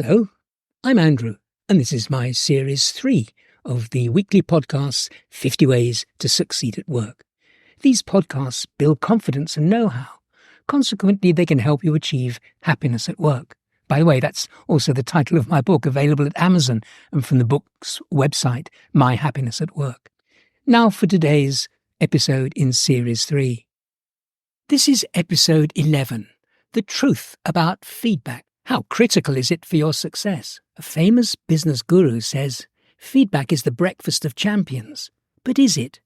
Hello, I'm Andrew, and this is my Series 3 of the weekly podcasts 50 Ways to Succeed at Work. These podcasts build confidence and know-how. Consequently, they can help you achieve happiness at work. By the way, that's also the title of my book, available at Amazon and from the book's website, My Happiness at Work. Now for today's episode in Series 3. This is episode 11, The Truth About Feedback. How critical is it for your success? A famous business guru says, feedback is the breakfast of champions. But is it?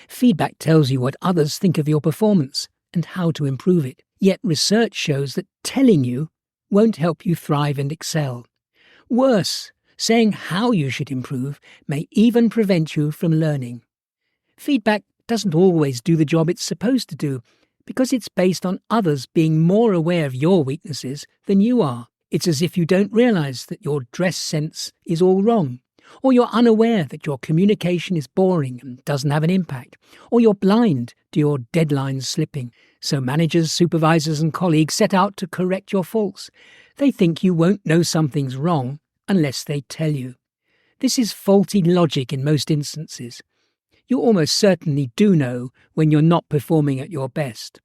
Feedback tells you what others think of your performance and how to improve it. Yet research shows that telling you won't help you thrive and excel. Worse, saying how you should improve may even prevent you from learning. Feedback doesn't always do the job it's supposed to do, because it's based on others being more aware of your weaknesses than you are. It's as if you don't realise that your dress sense is all wrong, or you're unaware that your communication is boring and doesn't have an impact, or you're blind to your deadlines slipping. So managers, supervisors and colleagues set out to correct your faults. They think you won't know something's wrong unless they tell you. This is faulty logic in most instances. You almost certainly do know when you're not performing at your best.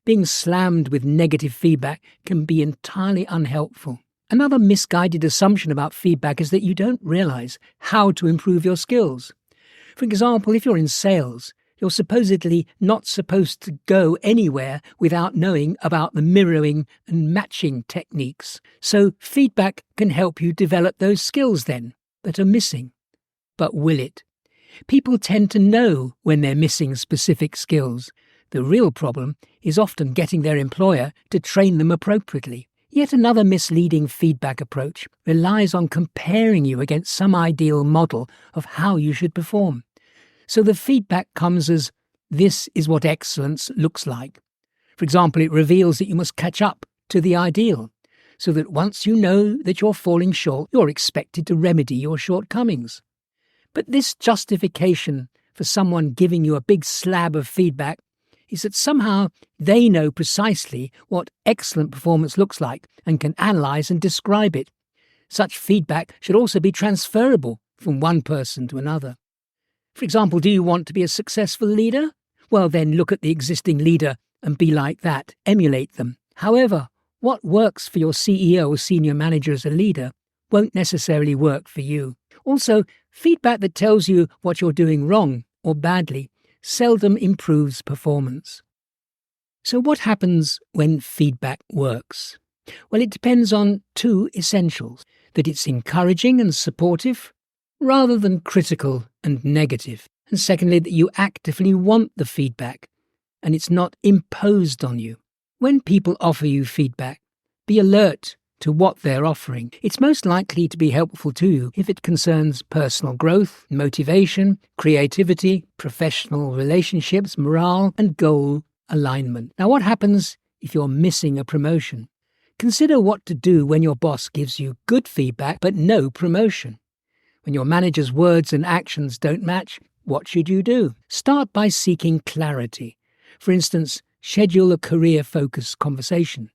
Being slammed with negative feedback can be entirely unhelpful. Another misguided assumption about feedback is that you don't realise how to improve your skills. For example, if you're in sales, you're supposedly not supposed to go anywhere without knowing about the mirroring and matching techniques. So feedback can help you develop those skills then that are missing. But will it? People tend to know when they're missing specific skills. The real problem is often getting their employer to train them appropriately. Yet another misleading feedback approach relies on comparing you against some ideal model of how you should perform. So the feedback comes as, this is what excellence looks like. For example, it reveals that you must catch up to the ideal, so that once you know that you're falling short, you're expected to remedy your shortcomings. But this justification for someone giving you a big slab of feedback is that somehow they know precisely what excellent performance looks like and can analyse and describe it. Such feedback should also be transferable from one person to another. For example, do you want to be a successful leader? Well, then look at the existing leader and be like that, emulate them. However, what works for your CEO or senior manager as a leader won't necessarily work for you. Also, feedback that tells you what you're doing wrong or badly seldom improves performance. So what happens when feedback works? Well, it depends on two essentials: that it's encouraging and supportive, rather than critical and negative. And secondly, that you actively want the feedback, and it's not imposed on you. When people offer you feedback, be alert to what they're offering. It's most likely to be helpful to you if it concerns personal growth, motivation, creativity, professional relationships, morale, and goal alignment. Now, what happens if you're missing a promotion? Consider what to do when your boss gives you good feedback but no promotion. When your manager's words and actions don't match, what should you do? Start by seeking clarity. For instance, schedule a career-focused conversation.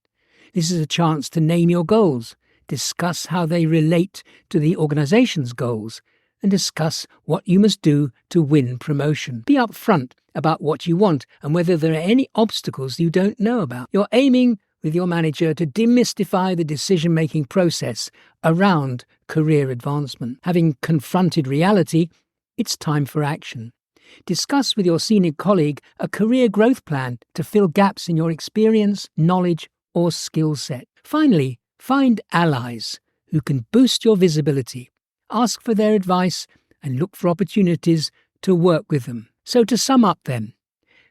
This is a chance to name your goals, discuss how they relate to the organization's goals, and discuss what you must do to win promotion. Be upfront about what you want and whether there are any obstacles you don't know about. You're aiming with your manager to demystify the decision-making process around career advancement. Having confronted reality, it's time for action. Discuss with your senior colleague a career growth plan to fill gaps in your experience, knowledge, or skill set. Finally, find allies who can boost your visibility. Ask for their advice and look for opportunities to work with them. So to sum up then,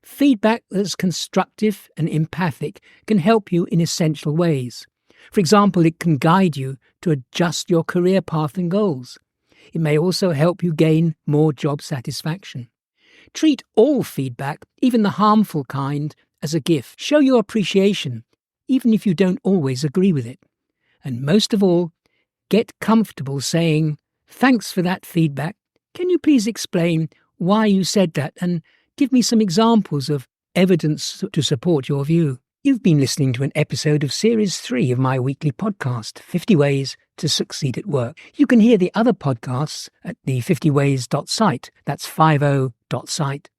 feedback that's constructive and empathic can help you in essential ways. For example, it can guide you to adjust your career path and goals. It may also help you gain more job satisfaction. Treat all feedback, even the harmful kind, as a gift. Show your appreciation, even if you don't always agree with it. And most of all, get comfortable saying, "Thanks for that feedback. Can you please explain why you said that and give me some examples of evidence to support your view?" You've been listening to an episode of Series 3 of my weekly podcast, 50 Ways to Succeed at Work. You can hear the other podcasts at the 50ways.site. That's 50.site.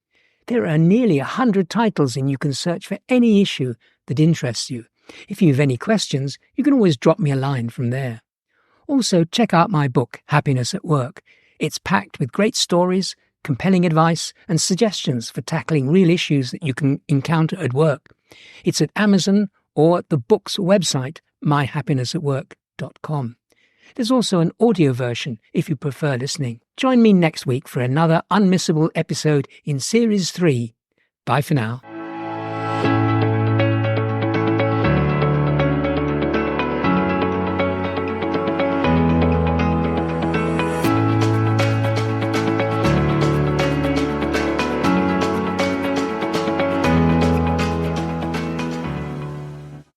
There are nearly 100 titles, and you can search for any issue that interests you. If you have any questions, you can always drop me a line from there. Also, check out my book, Happiness at Work. It's packed with great stories, compelling advice, and suggestions for tackling real issues that you can encounter at work. It's at Amazon or at the book's website, myhappinessatwork.com. There's also an audio version if you prefer listening. Join me next week for another unmissable episode in Series 3. Bye for now.